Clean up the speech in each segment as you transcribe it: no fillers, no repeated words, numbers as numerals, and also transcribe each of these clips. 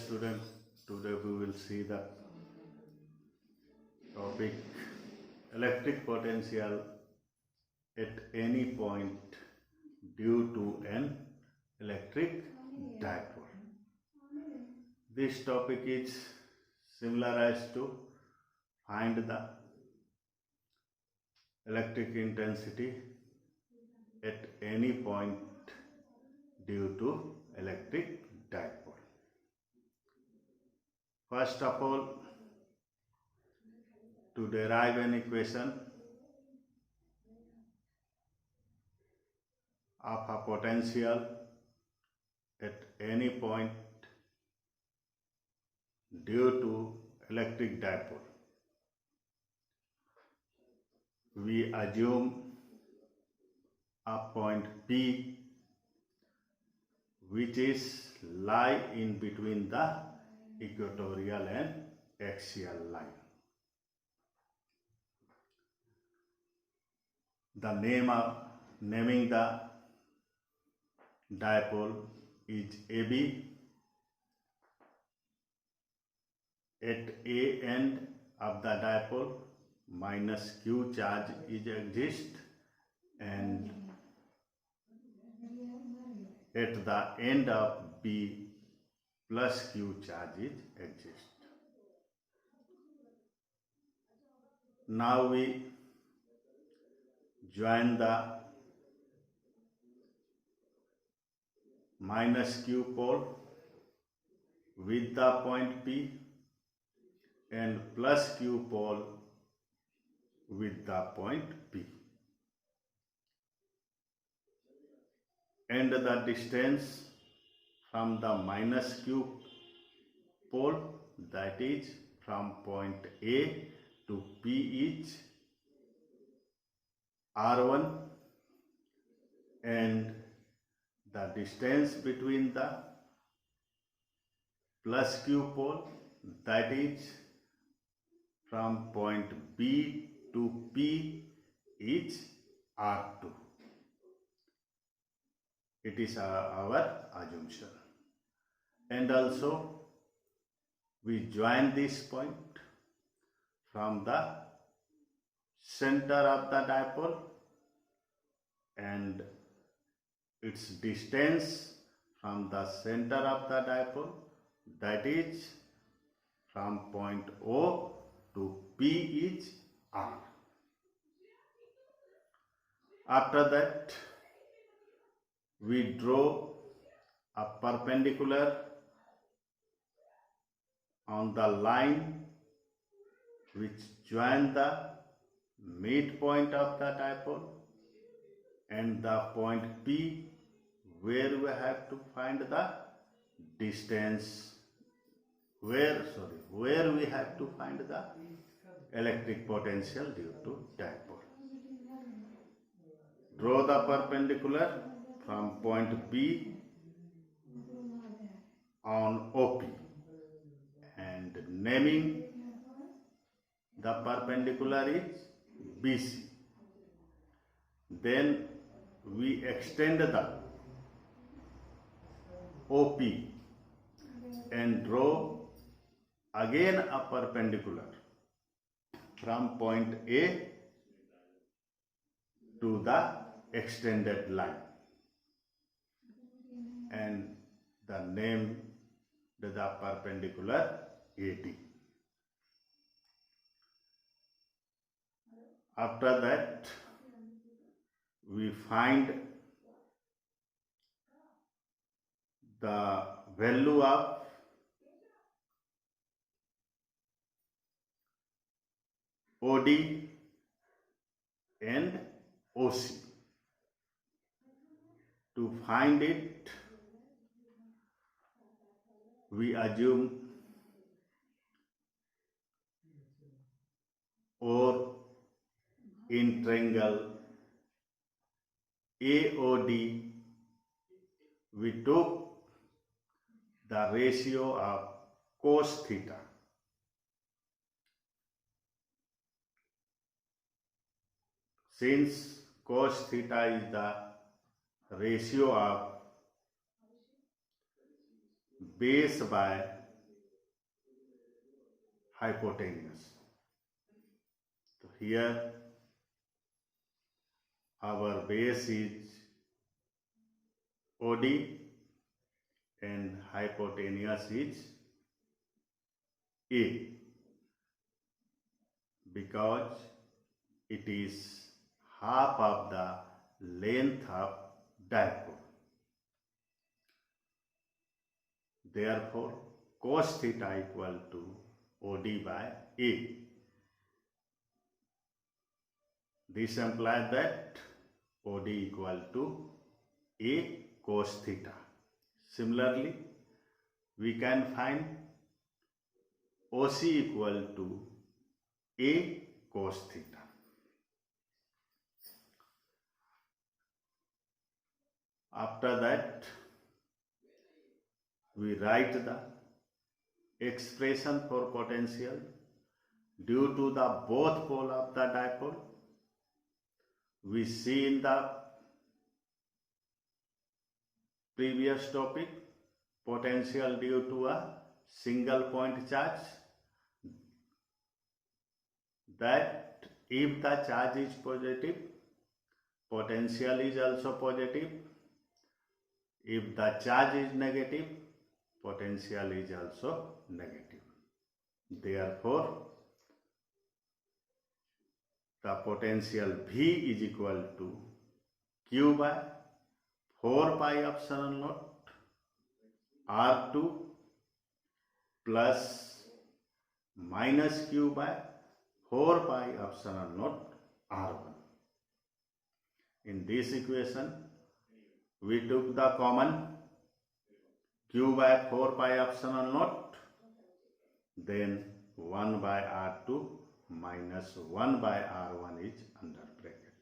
student, today we will see the topic electric potential at any point due to an electric dipole. This topic is similar as to find the electric intensity at any point due to electric dipole. First of all, to derive an equation of a potential at any point due to electric dipole, we assume a point P which is lie in between the equatorial and axial line. The naming the dipole is AB. At A end of the dipole, minus Q charge is exist, and at the end of B, plus Q charge is exist. Now we join the minus Q pole with the point P and plus Q pole with the point P, and the distance from the minus Q pole, that is from point A to P, is R1, and the distance between the plus Q pole, that is from point B to P, is R2. It is our assumption. And also we join this point from the center of the dipole and its distance from the center of the dipole, that is from point O to P, is R. After that, we draw a perpendicular on the line which join the midpoint of the dipole and the point P, where we have to find the distance, where we have to find the electric potential due to dipole. Draw the perpendicular from point B on OP and naming the perpendicular is BC. Then we extend the OP and draw again a perpendicular from point A to the extended line, and the name the perpendicular AD. After that, we find the value of OD and OC. To find it, we assume or in triangle AOD, we took the ratio of cos theta. Since cos theta is the ratio of base by hypotenuse. So here our base is OD and hypotenuse is A, because it is half of the length of dipole. Therefore, cos theta equal to OD by A. This implies that OD equal to A cos theta. Similarly, we can find OC equal to A cos theta. After that, we write the expression for potential due to the both pole of the dipole. We see in the previous topic potential due to a single point charge, that if the charge is positive, potential is also positive. If the charge is negative, potential is also negative. Therefore, the potential V is equal to Q by 4 pi epsilon naught R2 plus minus Q by 4 pi epsilon naught R1. In this equation, we took the common Q by 4 pi epsilon naught, then 1 by R2 minus 1 by R1 is under bracket.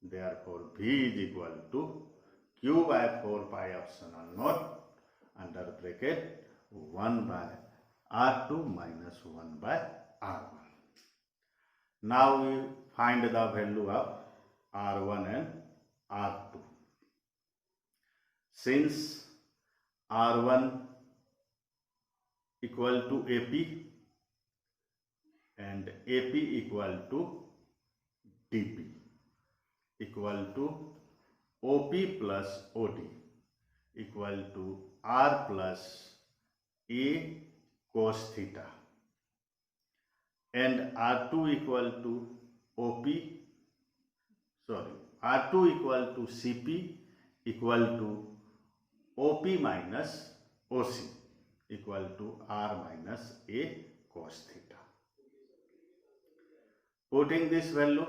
Therefore, V is equal to Q by 4 pi epsilon naught under bracket 1 by R2 minus 1 by R1. Now we find the value of R1 and R2. Since R1 equal to AP and AP equal to DP equal to OP plus OD equal to R plus A cos theta, and R2 equal to R2 equal to CP equal to OP minus OC equal to R minus A cos theta. Putting this value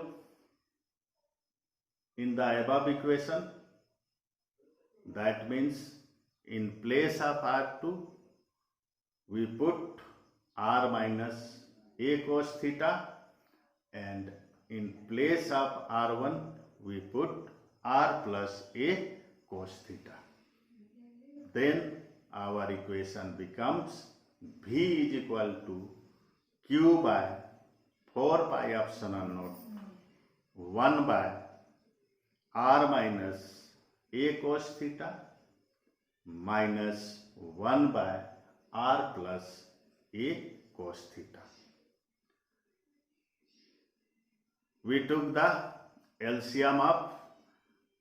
in the above equation, that means in place of R2 we put R minus A cos theta, and in place of R1 we put R plus A cos theta. Then our equation becomes V is equal to Q by 4 pi epsilon naught 1 by R minus A cos theta minus 1 by R plus A cos theta. We took the LCM of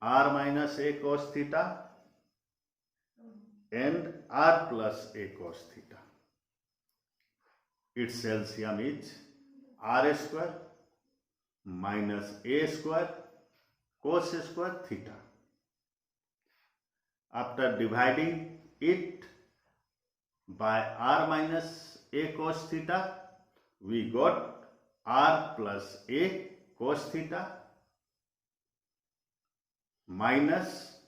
R minus A cos theta and R plus A cos theta. Its LCM is R square minus A square cos square theta. After dividing it by R minus A cos theta, we got R plus A cos theta minus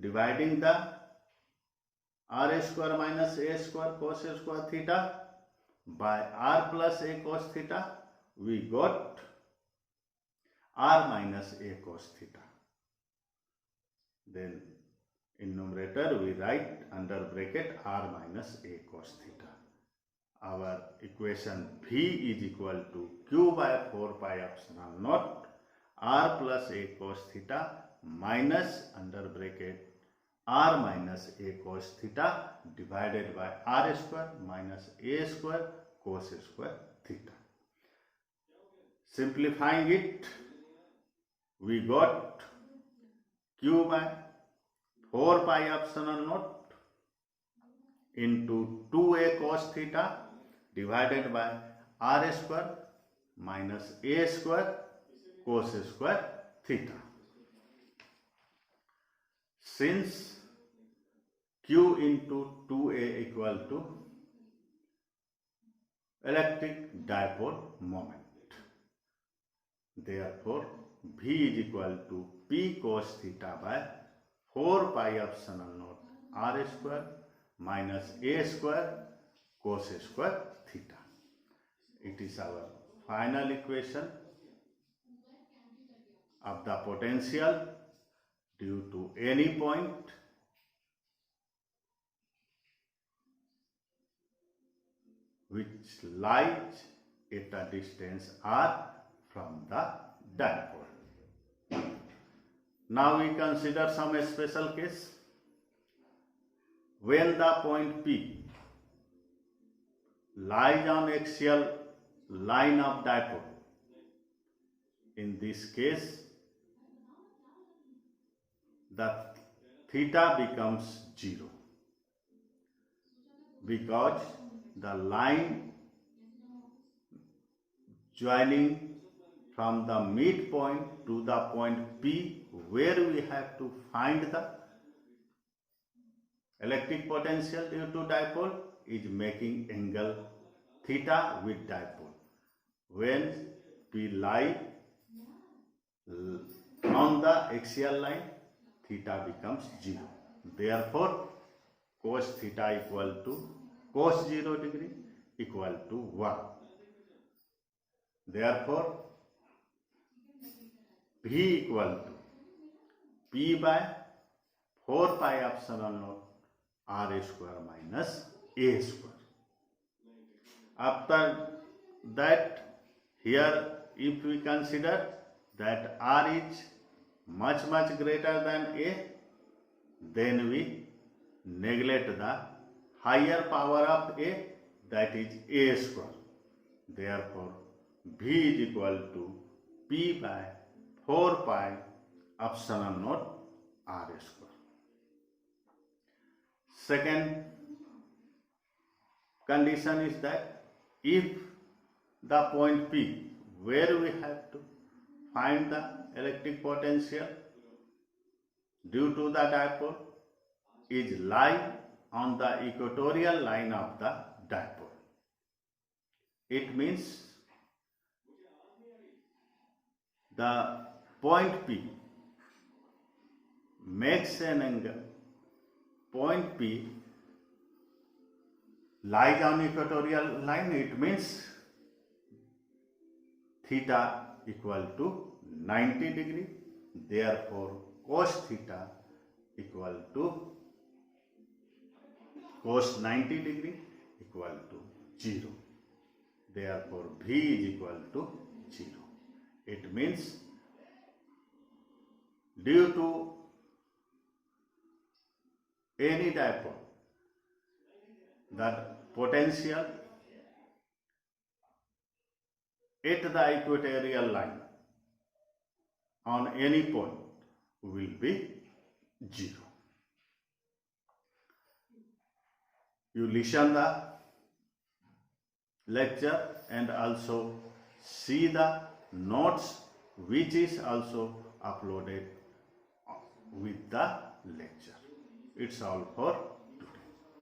dividing the R square minus A square cos square theta by R plus A cos theta, we got R minus A cos theta. Then in numerator we write under bracket R minus A cos theta. Our equation V is equal to Q by 4 pi epsilon naught R plus A cos theta minus under bracket R minus A cos theta divided by R square minus A square cos square theta. Simplifying it, we got q by 4 pi epsilon naught into 2a cos theta divided by r square minus a square cos square theta. Since q into 2a equal to electric dipole moment, therefore V is equal to P cos theta by 4 pi epsilon naught r square minus a square cos square theta. It is our final equation of the potential due to any point which lies at a distance r from the dipole. Now we consider some special case. When the point P lies on axial line of dipole, in this case the theta becomes 0 because the line joining from the midpoint to the point P, where we have to find the electric potential due to dipole, is making angle theta with dipole. When P lie on the axial line, theta becomes 0. Therefore, cos theta equal to cos 0 degree equal to 1. Therefore, V equal to P by 4 pi epsilon naught r square minus a square. After that, here if we consider that r is much greater than a, then we neglect the higher power of a, that is a square. Therefore, V is equal to P by 4 pi epsilon naught r square. Second condition is that if the point P, where we have to find the electric potential due to the dipole, is lie on the equatorial line of the dipole, it means the point P makes an angle. Point P lies on equatorial line, it means theta equal to 90 degree. Therefore, cos theta equal to cos 90 degree equal to 0. Therefore, V is equal to 0. It means due to any dipole, that potential at the equatorial line on any point will be 0. You listen the lecture and also see the notes, which is also uploaded with the lecture. It's all for